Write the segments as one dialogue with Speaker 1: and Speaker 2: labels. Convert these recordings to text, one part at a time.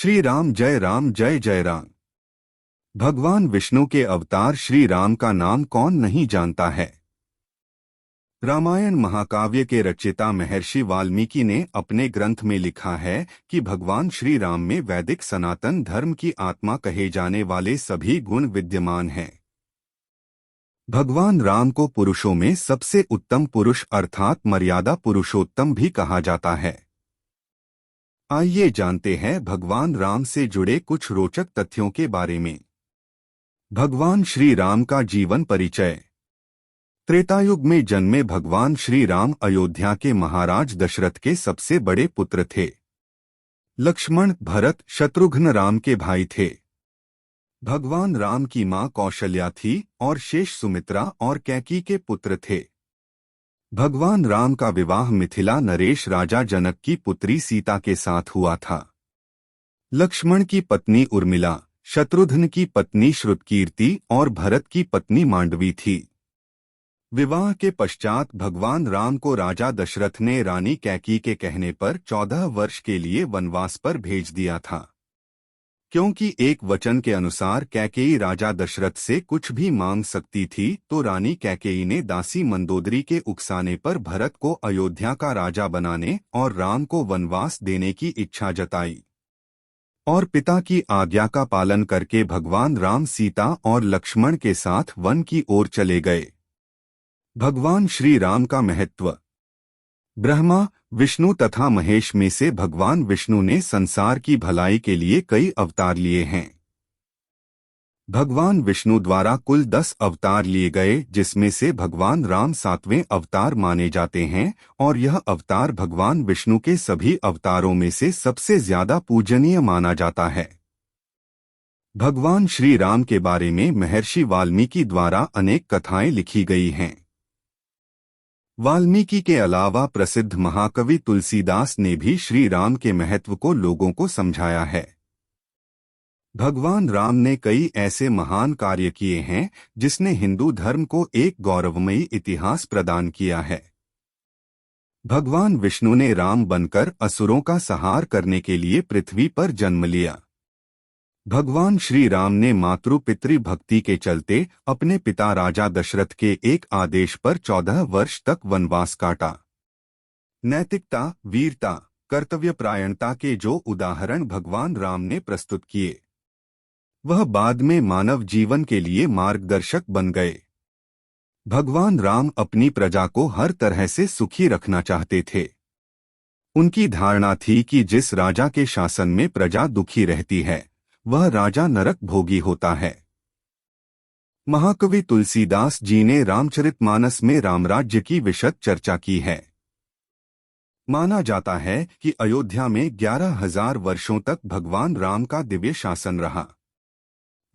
Speaker 1: श्री राम जय जय राम। भगवान विष्णु के अवतार श्री राम का नाम कौन नहीं जानता है। रामायण महाकाव्य के रचयिता महर्षि वाल्मीकि ने अपने ग्रंथ में लिखा है कि भगवान श्री राम में वैदिक सनातन धर्म की आत्मा कहे जाने वाले सभी गुण विद्यमान हैं। भगवान राम को पुरुषों में सबसे उत्तम पुरुष अर्थात मर्यादा पुरुषोत्तम भी कहा जाता है। आइए जानते हैं भगवान राम से जुड़े कुछ रोचक तथ्यों के बारे में। भगवान श्री राम का जीवन परिचय। त्रेतायुग में जन्मे भगवान श्री राम अयोध्या के महाराज दशरथ के सबसे बड़े पुत्र थे। लक्ष्मण, भरत, शत्रुघ्न राम के भाई थे। भगवान राम की मां कौशल्या थी और शेष सुमित्रा और कैकेयी के पुत्र थे। भगवान राम का विवाह मिथिला नरेश राजा जनक की पुत्री सीता के साथ हुआ था। लक्ष्मण की पत्नी उर्मिला, शत्रुघ्न की पत्नी श्रुतकीर्ति और भरत की पत्नी मांडवी थी। विवाह के पश्चात भगवान राम को राजा दशरथ ने रानी कैकेयी के कहने पर 14 वर्ष के लिए वनवास पर भेज दिया था। क्योंकि एक वचन के अनुसार कैकेयी राजा दशरथ से कुछ भी मांग सकती थी, तो रानी कैकेयी ने दासी मंदोदरी के उकसाने पर भरत को अयोध्या का राजा बनाने और राम को वनवास देने की इच्छा जताई और पिता की आज्ञा का पालन करके भगवान राम सीता और लक्ष्मण के साथ वन की ओर चले गए। भगवान श्री राम का महत्व। ब्रह्मा, विष्णु तथा महेश में से भगवान विष्णु ने संसार की भलाई के लिए कई अवतार लिए हैं। भगवान विष्णु द्वारा कुल 10 अवतार लिए गए, जिसमें से भगवान राम 7वें अवतार माने जाते हैं और यह अवतार भगवान विष्णु के सभी अवतारों में से सबसे ज्यादा पूजनीय माना जाता है। भगवान श्री राम के बारे में महर्षि वाल्मीकि द्वारा अनेक कथाएं लिखी गई हैं। वाल्मीकि के अलावा प्रसिद्ध महाकवि तुलसीदास ने भी श्री राम के महत्व को लोगों को समझाया है। भगवान राम ने कई ऐसे महान कार्य किए हैं जिसने हिंदू धर्म को एक गौरवमयी इतिहास प्रदान किया है। भगवान विष्णु ने राम बनकर असुरों का संहार करने के लिए पृथ्वी पर जन्म लिया। भगवान श्री राम ने मातृ पितृ भक्ति के चलते अपने पिता राजा दशरथ के एक आदेश पर 14 वर्ष तक वनवास काटा। नैतिकता, वीरता, कर्तव्यपरायणता के जो उदाहरण भगवान राम ने प्रस्तुत किए, वह बाद में मानव जीवन के लिए मार्गदर्शक बन गए। भगवान राम अपनी प्रजा को हर तरह से सुखी रखना चाहते थे। उनकी धारणा थी कि जिस राजा के शासन में प्रजा दुखी रहती है, वह राजा नरक भोगी होता है। महाकवि तुलसीदास जी ने रामचरितमानस में रामराज्य की विशद चर्चा की है। माना जाता है कि अयोध्या में 11,000 वर्षों तक भगवान राम का दिव्य शासन रहा।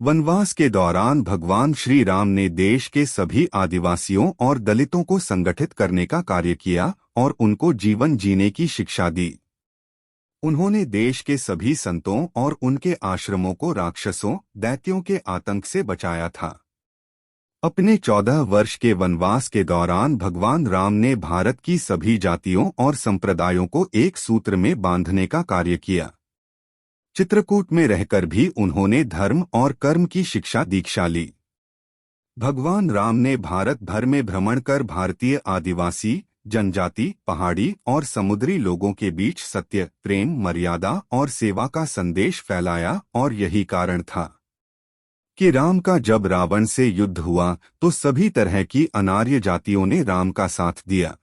Speaker 1: वनवास के दौरान भगवान श्री राम ने देश के सभी आदिवासियों और दलितों को संगठित करने का कार्य किया और उनको जीवन जीने की शिक्षा दी। उन्होंने देश के सभी संतों और उनके आश्रमों को राक्षसों, दैत्यों के आतंक से बचाया था। अपने 14 वर्ष के वनवास के दौरान भगवान राम ने भारत की सभी जातियों और संप्रदायों को एक सूत्र में बांधने का कार्य किया। चित्रकूट में रहकर भी उन्होंने धर्म और कर्म की शिक्षा दीक्षा ली। भगवान राम ने भारत भर में भ्रमण कर भारतीय आदिवासी, जनजाति, पहाड़ी और समुद्री लोगों के बीच सत्य, प्रेम, मर्यादा और सेवा का संदेश फैलाया और यही कारण था कि राम का जब रावण से युद्ध हुआ तो सभी तरह की अनार्य जातियों ने राम का साथ दिया।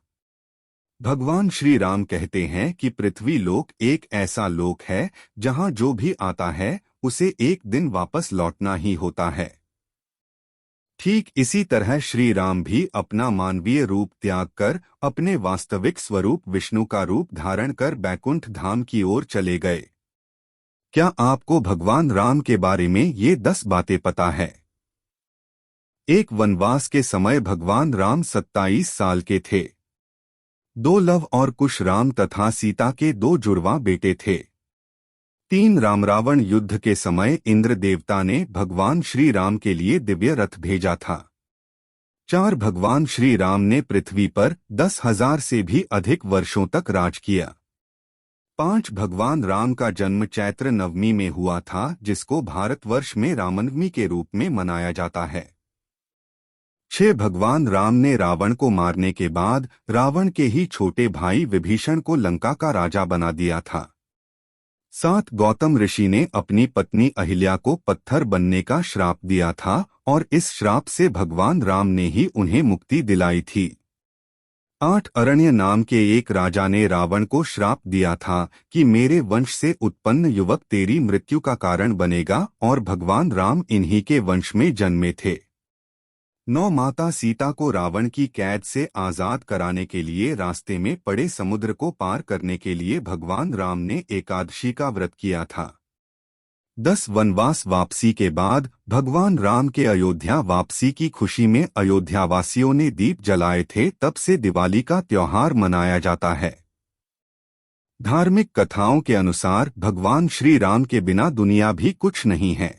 Speaker 1: भगवान श्री राम कहते हैं कि पृथ्वी लोक एक ऐसा लोक है जहां जो भी आता है उसे एक दिन वापस लौटना ही होता है। ठीक इसी तरह श्री राम भी अपना मानवीय रूप त्याग कर अपने वास्तविक स्वरूप विष्णु का रूप धारण कर बैकुंठ धाम की ओर चले गए। क्या आपको भगवान राम के बारे में ये 10 बातें पता है? एक वनवास के समय भगवान राम 27 साल के थे। 2 लव और कुश राम तथा सीता के 2 जुड़वा बेटे थे। 3 राम रावण युद्ध के समय इंद्र देवता ने भगवान श्री राम के लिए दिव्य रथ भेजा था। 4 भगवान श्री राम ने पृथ्वी पर 10,000 से भी अधिक वर्षों तक राज किया। 5 भगवान राम का जन्म चैत्र नवमी में हुआ था, जिसको भारतवर्ष में रामनवमी के रूप में मनाया जाता है। 6 भगवान राम ने रावण को मारने के बाद रावण के ही छोटे भाई विभीषण को लंका का राजा बना दिया था। 7 गौतम ऋषि ने अपनी पत्नी अहिल्या को पत्थर बनने का श्राप दिया था और इस श्राप से भगवान राम ने ही उन्हें मुक्ति दिलाई थी। 8 अरण्य नाम के एक राजा ने रावण को श्राप दिया था कि मेरे वंश से उत्पन्न युवक तेरी मृत्यु का कारण बनेगा, और भगवान राम इन्हीं के वंश में जन्मे थे। 9 माता सीता को रावण की कैद से आजाद कराने के लिए रास्ते में पड़े समुद्र को पार करने के लिए भगवान राम ने एकादशी का व्रत किया था। 10 वनवास वापसी के बाद भगवान राम के अयोध्या वापसी की खुशी में अयोध्यावासियों ने दीप जलाए थे। तब से दिवाली का त्योहार मनाया जाता है। धार्मिक कथाओं के अनुसार भगवान श्री राम के बिना दुनिया भी कुछ नहीं है।